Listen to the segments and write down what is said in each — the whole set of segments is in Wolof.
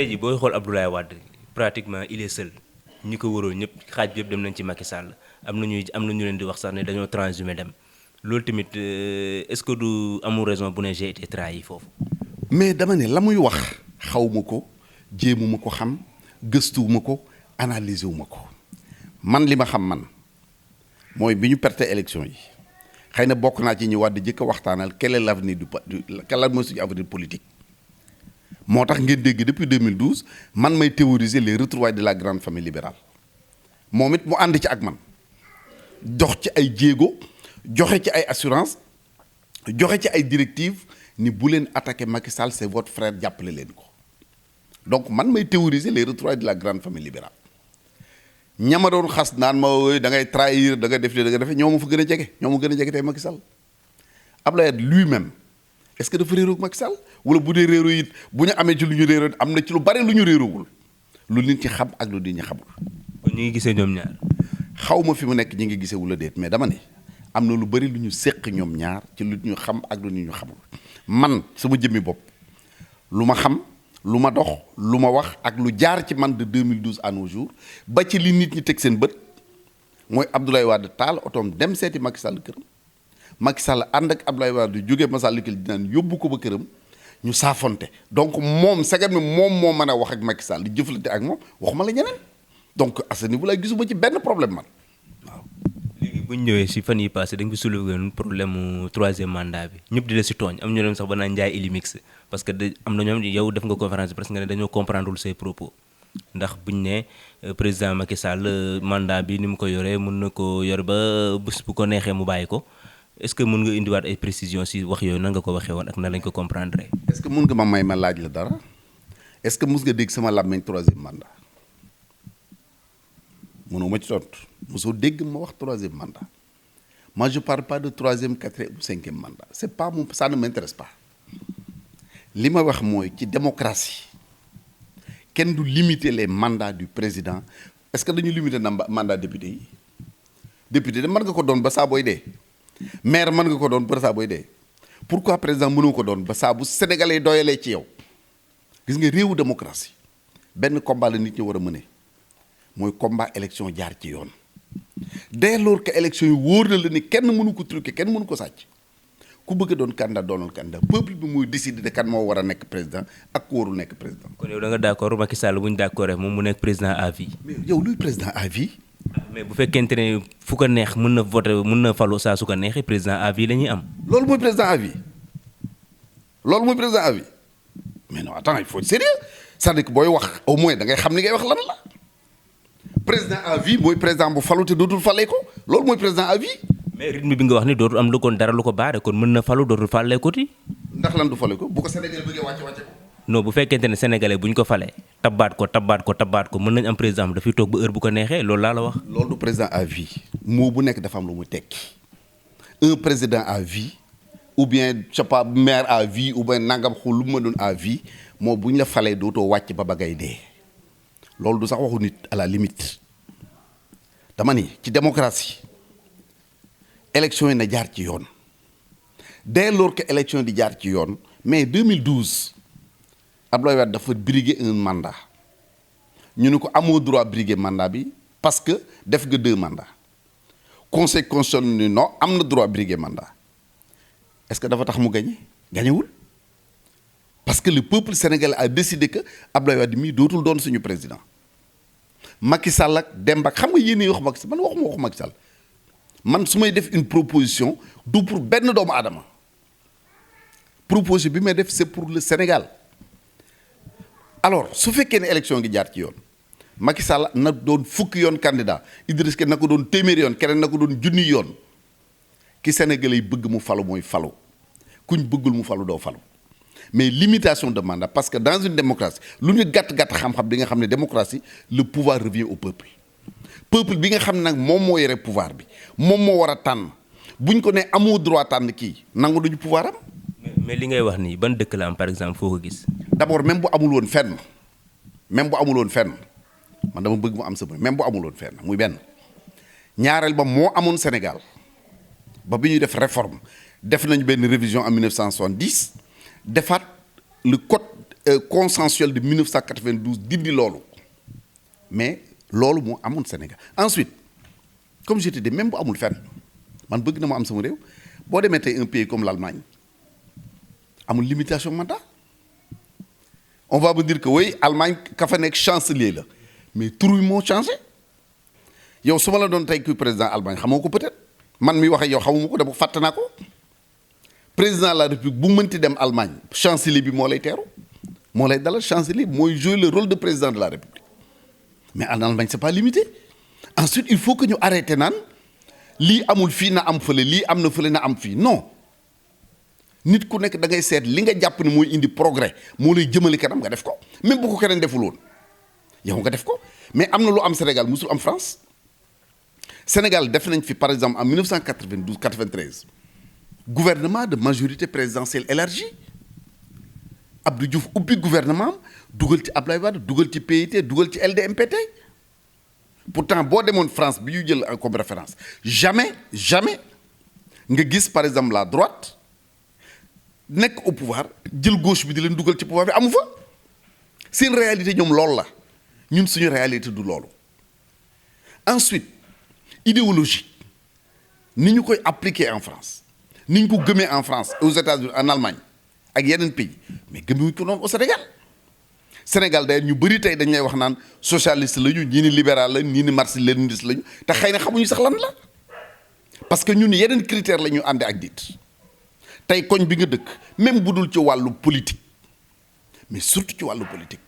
tey jii booy xool Abdoulaye Wade pratiquement il est seul ñi ko waroon ñëpp xaaj bi yëpp dem nañ ci Macky Sall am na ñu leen di wax sax ne dañoo transhumé dem loolu tamit est-ce que du amul raison bu ne j'ai été trahi foofu. mais dama ne la muy wax xawma ko jéemuma ko xam gëstuwuma ko analyser wuma ko man li ma xam man mooy bi ñu perte élection yi xëy na bokk naa ci ñu Wade jëkk a waxtaanal quel est l'avenir quel mooy suñu avenir politique. moo tax ngeen dégg depuis 2012 man may théoriser les retrouvailles de la grande famille libérale moom it mu ànd ci ak man jox ci ay jéego joxe ci ay assurance joxe ci ay directives ni bu leen attaquer Macky Sall c'est votre frère jàppale leen ko donc man may théoriser les retrouvailles de la grande famille libérale ñama doon xas naan ma wooy da ngay trahir da nga def li da nga defee ñoo ma fa gën a jege ñoo ma gën a jege tey Macky Sall Abdoulaye lui-même est-ce que dafa réeroo ak Macky Sall wala bu dee réeroo it bu ñu amee ci lu ñu réeroo am na ci lu bari lu ñu réeroowul lu nit ñi xam ak lu nit ñi xamul. kon ñu ngi gisee ñoom ñaar. xaw ma fi mu nekk ñi ngi gisee wula déet mais dama ne am na lu bari lu ñu séq ñoom ñaar ci lu ñu xam ak lu nit ñu xamul man sama jëmmi bopp lu ma xam lu ma dox lu ma wax ak lu jaar ci man de 2012 à nos jours ba ci li nit ñi teg seen bët mooy Abdoulaye Wade taal otoom dem seeti Macky Sall këram. Macky Sall ànd ak Abdoulaye Wade jóge Massalikul Jinaan yóbbu ko ba këram ñu saafonte donc moom sagar mi moom moo mën a wax ak Macky Sall di jëflante ak moom waxuma la ñeneen donc à ce niveau là gisuma ci benn problème man waaw. léegi bu ñu ñëwee si fan yi passé dañ ko soulevé woon problème mu troisième mandat bi ñëpp di la si tooñ am ñu dem sax ba naan Ndiaye Ilimix parce que am na ñoom yow def nga conférence parce que nga ne dañoo comprendre say propos ndax buñ ne président Macky Sall mandat bi ni mu ko yoree mën na ko yor ba bés bu ko neexee mu bàyyi ko. est-ce que mën nga indiwaat ay précisions si wax yooyu nan nga ko waxee woon ak nan lañ ko comprendre. est-ce que mën nga ma laaj la dara est-ce que mës nga dégg sama làmmiñ troisième mandat mënoo ma ci tontu mosoo dégg ma wax troisième mandat moi je parle pas de troisième quatrième ou cinquième mandat c'est pas mon ça ne m'intéresse pas li ma wax mooy ci démocratie kenn du limiter les mandats du président est-ce que dañu limiter na mandat député yi député de mën nga ko doon ba saa booy dee. maire mën nga ko doon ba saa booy dee pourquoi président mënoo ko doon ba saa bu sénégalais doyalee ci yow gis nga réewu démocratie benn combat la nit ñi war a mëne mooy combat élection jaar ci yoon dès lors que élection yi wóor na la ni kenn mënu ko truquer kenn mënu ko sàcc ku bëgg a doon candidat doonal candidat peuple bi muy décider de kan moo war a nekk président ak ku warul nekk président. kon yow da nga d'accord Macky Sall bu ñu d'accord moom mu nekk président à vie. mais yow luy président à vie. mais bu fekkente ne fu ko neex mën na voter mën na falu saa su ko neexee président à vie la ñuy am. loolu mooy président à vie loolu mooy président à vie mais non attends il faut être sérieux c'est-à-dire que booy wax au moins da ngay xam ni ngay wax lan la président à vie mooy président bu falu te dootul falee ko loolu mooy président à vie. mais rythme bi nga wax ni dootul am lu kon dara lu ko baare kon mën na falu dootul falee ko ti. ndax lan du fale ko bu ko Sénégal bëggee wàcce ko. non bu fekkente ne sénégalais bu ñu ko falee tabaat ko mën nañ am président dafay toog ba heure bu ko neexee loolu laa la wax. loolu du président à vie moo bu nekk dafa am lu mu tekki un président à vie ou bien je sais pas maire à vie ou bien nangam xul lu mu ma doon à vie moo bu ñu la falee dootoo wàcc ba bagay dee loolu du sax waxu nit à la limite dama ni ci démocratie élection yi na jaar ci yoon dès lors que élection di jaar ci yoon mais 2012. Abdoulaye Wade dafa briguer un mandat ñu ne ko amoo droit briguer mandat bi parce que def nga 2 mandats conseil constitutionnel ni non am na droit briguer mandat est-ce que dafa tax mu gagné gagnewul parce que le peuple sénégalais a décidé que Abdoulaye Wade mii dootul doon suñu président Macky Sall ak Demba xam nga yéen wax Macky Sall man waxuma waxu Macky Sall man su may def une proposition du pour benn doomu aadama proposition bi may def c'est pour le Sénégal. alors su fekkee ne élection ngi jaar ci yoon Macky Sall na doon fukki yoon candidat Idriss Seck na ko doon téeméeri yoon keneen na ko doon junni yoon ki Sénégalais yi bëgg mu falu mooy falu kuñ bëggul mu falu doo falu mais limitation de mandat parce que dans une démocratie lu ñu gàtt-gàtt xam-xam di nga xam ne démocratie le pouvoir revient au peuple bi nga xam ne nag moom moo yore pouvoir bi moom moo war a tànn buñ ko ne amoo droit tànn kii nangu duñu pouvoir am. mais li ngay wax nii ban dëkk la am par exemple foo ko gis. d'abord même bu amul woon fenn man dama bëgg mu am sama même bu amul woon fenn muy benn ñaareel ba moo amoon Sénégal ba bi ñuy def réforme def nañu benn révision en 1970 defaat le code consensuel de 1992 dindi loolu mais loolu moo amoon Sénégal ensuite comme je te dis même bu amul fenn man bëgg na ma am sama réew boo demee tey un pays comme l'Allemagne amul limitation mandat on va me dire que oui Allemagne ka fa nekk chancelier la mais tur wi moo changé yow su ma la doon tey kuy président Allemagne xamoo ko peut-être man mi wax ak yow xamuma ko dama fàtte naa ko président de la République bu mënti dem Allemagne chancelier bi moo lay teeru moo lay dalal chancelier bi mooy jouer le rôle de président de la République mais en Allemagne c'est pas limité ensuite il faut que ñu arrêté naan lii amul fii na am fële lii am na fële na am fii non nit ku nekk da ngay seet li nga jàpp ne mooy indi progrès moo lay jëmale kanam nga def ko même bu ko keneen deful woon yow nga def ko mais am na lu am Sénégal musul am France Sénégal def nañ fi par exemple en 1992 93 gouvernement de majorité présidentielle élargie Abdou Diouf ubbi gouvernement am dugal ci Ablaye Wade dugal ci PIT dugal ci LDMPT pourtant boo demoon France bi ñu jël comme référence jamais nga gis par exemple la droite nekk au pouvoir jël gauche bi di leen dugal ci pouvoir bi amu fa seen réalité ñoom loolu la ñun suñu réalité du loolu ensuite idéologie ni ñu koy appliquer en France ni ñu ko gëmee en France aux États-Unis en Allemagne ak yeneen pays mais gëmewuñ ko noonu au Sénégal d'ailleurs ñu bëri tey dañ lay wax naan socialiste lañu ñii ni libéral la ñii ni marxiste-léniniste lañu te xëy na xamuñu sax lan la parce que ñun yeneen critère la ñu àndee ak diit tey koñ bi nga dëkk même bu dul ci wàllu politique mais surtout ci wàllu politique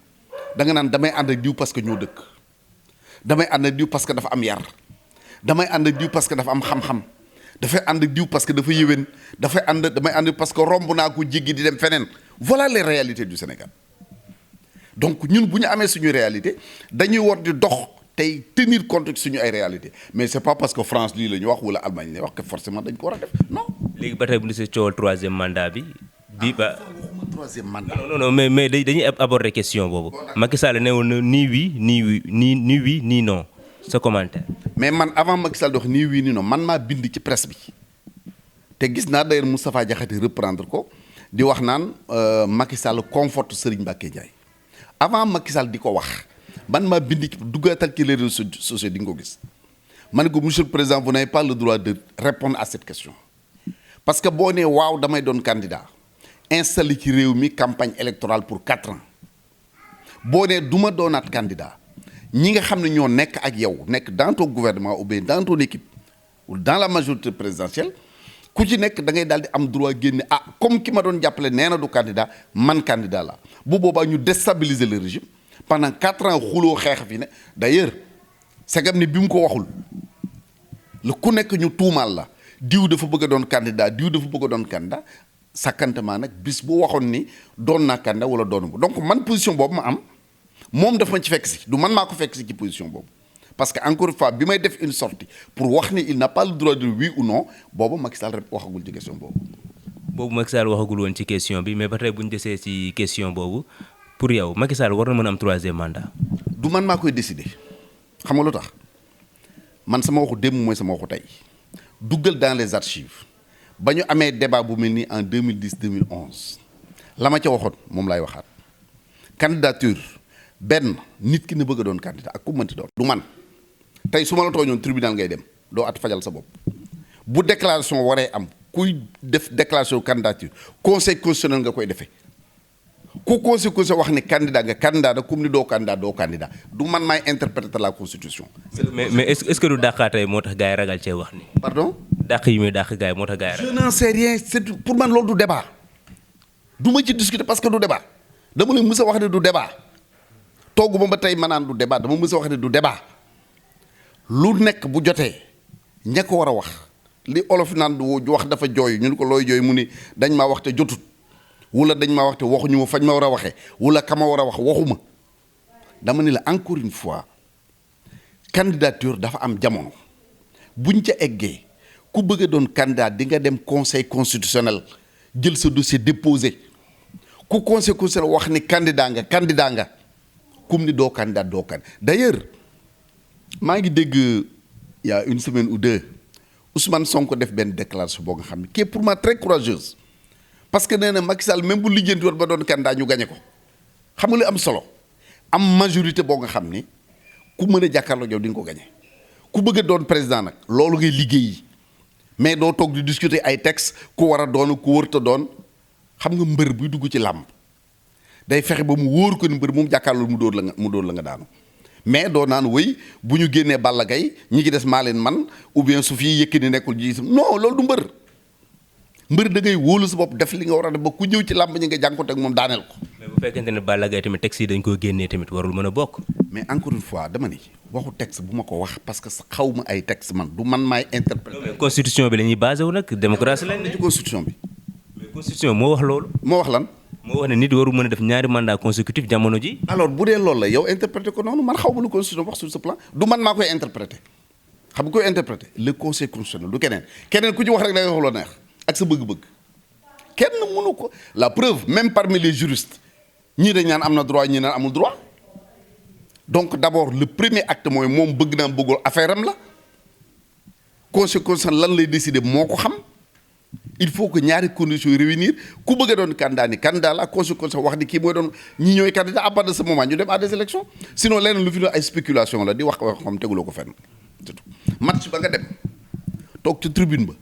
da nga naan damay ànd ak diw parce que ñoo dëkk damay ànd ak diw parce que dafa am yar damay ànd ak diw parce que dafa am xam-xam dafay ànd ak diw parce que dafa yéwén damay ànd parce que romb naa ko jéggi di dem feneen voilà les réalités du Sénégal donc ñun bu ñu amee suñu réalité dañuy war di dox tey tenir compte suñu ay réalité mais c'est pas parce que France lii la ñu wax wala Allemagne la wax que forcément dañ ko war a def non. léegi ba tey bu ñu see coowal troisième mandat bi. bii ba waxuma troisième mandat. non mais dañuy aborder question boobu. Macky Sall ne woon na ni oui ni non sa commentaire. mais man avant Macky Sall di wax nii oui nii non man maa bind ci presse bi te gis naa d'ailleurs Moustapha Diakhaté reprendre ko di wax naan Macky Sall conforte Serigne Mbacké Ndiaye avant Macky Sall di ko wax man maa bind ci duggaatal ci les réseaux sociaux di nga ko gis ma ne ko monsieur le président vous n'avez pas le droit de répondre à cette question parce que boo nee waaw damay doon candidat installé ci réew mi campagne électorale pour 4 ans boo nee du ma doonaat candidat ñi nga xam ne ñoo nekk ak yow nekk dans ton gouvernement ou bien dans ton équipe ou dans la majorité présidentielle ku ci nekk da ngay daal di am droit génne comme ki ma doon jàppale nee na du candidat man candidat la bu boobaa ñu déstabiliser le régime pendant 4 ans xuloo xeex fi ne d'ailleurs segam ne bi mu ko waxul la ku nekk ñu tuumaal la diw dafa bëgg a doon candidat diw dafa bëgg a doon candidat sàkkantement nag bis bu waxoon ni doon naa candidat wala doonu donc man position boobu ma am moom daf ma ci fekk si du man maa ko fekk si ci position boobu parce que encore une fois bi may def une sortie pour wax ni il n'a pas le droit de oui ou non boobu Macky Sall rek waxagul ci question boobu. boobu Macky Sall waxagul woon ci question bi mais ba tey bu ñu desee ci question boobu pour yow Macky Sall war na mën a am troisième mandat. du man maa koy décider xam nga lu tax man sama waxu démb mooy sama waxu tey duggal dans les archives ba ñu amee débat bu mel nii en 2010 2011 la ma ca waxoon moom laay waxaat candidature benn nit ki ne bëgg a doon candidat ak ku mënti doon. du man tey su ma la tooñoon tribunal ngay dem doo at fajal sa bopp bu déclaration waree am kuy def déclaration candidature conseil constitutionnel nga koy defee ku conseil constitutionnel wax ne candidat nga candidat da comme ni doo candidat du man maay interpréter la constitution. mais est-ce que du dàqaatee moo tax gars yi ragal cee wax ni. pardon. dàq yi muy dàq gars yi moo tax gars yi ragal. je n'en sais rien c'est pour man loolu du débat du ma ci discuter parce que du débat dama leen mës a wax ne du débat tooguma ba tey ma naan du débat dama mës a wax ne du débat lu nekk bu jotee ña ko war a wax li olof naan du wax dafa jooy ñu ne ko looy jooy mu ni dañ maa wax te jotut wala dañ maa wax te waxuñu ma fañ ma war a waxee wala ka ma war a wax waxuma dama ni la encore une fois candidature dafa am jamono buñ ca eggee ku bëgg a doon candidat di nga dem conseil constitutionnel jël sa dossier déposé ku conseil constitutionnel wax ni candidat nga comme ni doo candidat d'ailleurs maa ngi dégg il y a une semaine ou deux Ousmane Sonko def benn déclaration boo nga xam ne qui est pour moi très courageuse parce que nee na Macky Sall même bu lijjanti woon ba doon candidat ñu gañe ko xam nga li am solo am majorité boo nga xam ni ku mën a jàkkaarloo yow di nga ko gagné ku bëgg a doon président nag loolu ngay liggéeyi mais doo toog di discuter ay texte ku war a doon ku wërta doon xam nga mbër buy dugg ci làmb day fexe ba mu wóor ko ni mbër mu jàkkaarloo mu dóor la nga daanu mais doo naan wëy bu ñu génnee Balla Gaye ñi ci des maa leen man ou bien su fi Yékini nekkul ji non loolu du mbër da ngay wóolu sa bopp def li nga war a def ba ku ñëw ci làmb ñi nga jànkoonte ak moom daaneel ko. mais bu fekkente ne Balla Gaye tamit texte yi dañ koo génnee tamit warul mën a bokk. mais encore une fois dama ni waxu texte bu ma ko wax parce que xaw ma ay texte man du man maay interpréter. mais constitution bi la ñuy basé wu nag démocratie lañ ne. ci constitution bi. mais constitution moo wax loolu. moo wax lan. moo wax ne nit waru mën a def ñaari mandat consécutif jamono ji. alors bu dee loolu la yow interpréter ko noonu man xaw ma lu constitution wax sur ce plan du man maa koy interpréter xam nga koy interpréter le conseil constitutionnel du keneen ku ci wax rek da nga wax loo neex ak sa bëgg-bëgg kenn mënu ko la preuve même parmi les juristes ñii dañ naan am na droit ñii naan amul droit donc d'abord le premier acte mooy moom bëgg naa bëggul affaire am la conseil constitutionnel lan lay décider moo ko xam. il faut que ñaari conditions yi réunir ku bëgg a doon candidat ni candidat la conséquence wax ni kii mooy doon ñi ñooy candidat à partir de ce moment ñu dem à des élections sinon leneen lu fi doon ay spéculation la di wax xam teguloo ko fenn c'est tout match ba nga dem toog ci tribune ba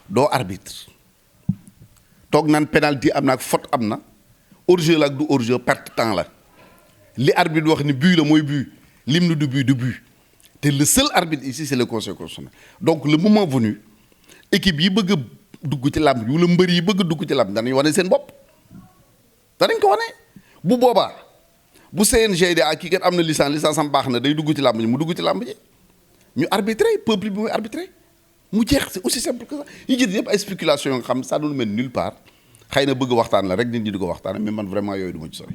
doo arbitre toog naan penalty am na ak faute am na hors-jeu la ak du hors-jeu perte temps la li arbitre wax ni but la mooy but lim na du but te le seul arbitre ici c'est le conseil constitutionnel donc le moment venu équipe yi bëgg a dugg ci làmb ji wala mbër yi bëgg a dugg ci làmb danañ wane seen bopp danañ ko wane bu boobaa bu CNG de kii kat am na licence am baax na day dugg ci làmb ji mu dugg ci làmb ji ñu arbitré peuple bi muy arbitré mu jeex c'est aussi simple que ça yi jël yëpp ay spéculation yoo nga xam ça doon mel nulle part xëy na bëgg waxtaan la rek nit ñi di ko waxtaan mais man vraiment yooyu du ma ci sori